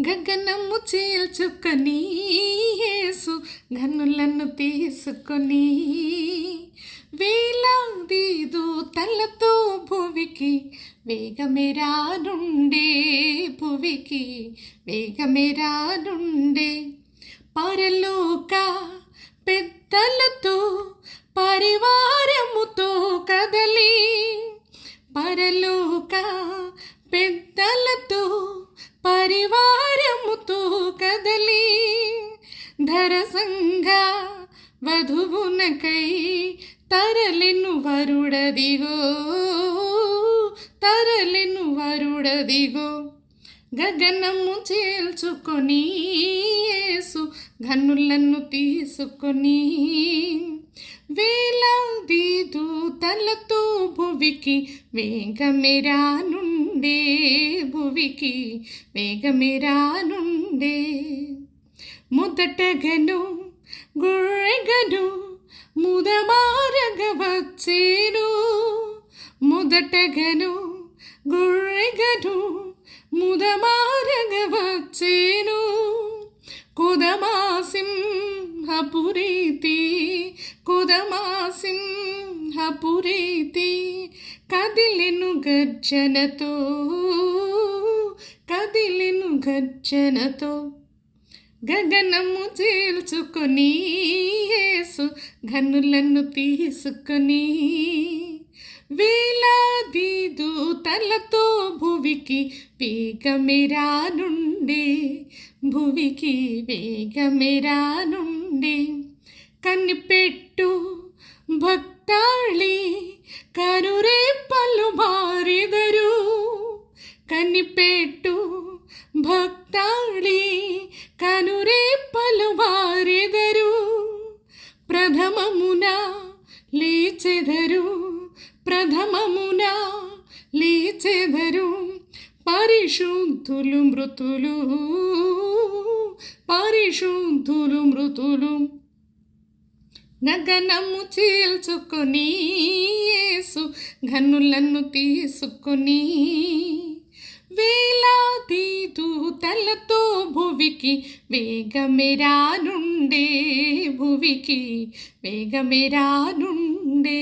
గగనము చీల్చుకొని యేసు ఘనులను తీసుకొని వేలాది దూతలతో భువికి వేగమెరానుండే భువికి వేగమెరానుండే పరలోక పెద్దలతో పరివారముతో కదలి పరలోక పెద్దలతో పరివారముతో కదలి ధరసంగ వధువునకై తరలెను వరుడదిగో తరలెను వరుడదిగో గగనము చీల్చుకొని యేసు ఘనులను తీసుకొని వేలాది దూతలతో భువికి వేగమెరానుండే భువికి వేగమెరానుండే మొదటగను గొర్రెగను ముదమారగ వచ్చేను మొదటగను గొర్రెగను ముదమారగ వచ్చేను కుదమాసింహపురీతి కుదమాసింహపురీతి కదిలెను గర్జనతో కదిలెను గర్జనతో గగనము చీల్చుకొని యేసు ఘనులను తీసుకొని వేలాది దూతలతో భువికి వేగమెరానుండే భువికి వేగమెరానుండే కనిపెట్టు భక్తాళి కనురేపలు మారెదరు కనిపెట్టు భక్తాళి కనురేపలు మారెదరు ప్రథమమున లేచెదరు ప్రథమమున లేచెదరు పరిశుద్ధులు మృతులు పరిశుద్ధులు మృతులు గగనము చీల్చుకొని యేసు ఘనులను తీసుకొని వేలాది దూతలతో భువికి వేగమెరానుండే భువికి వేగమెరానుండే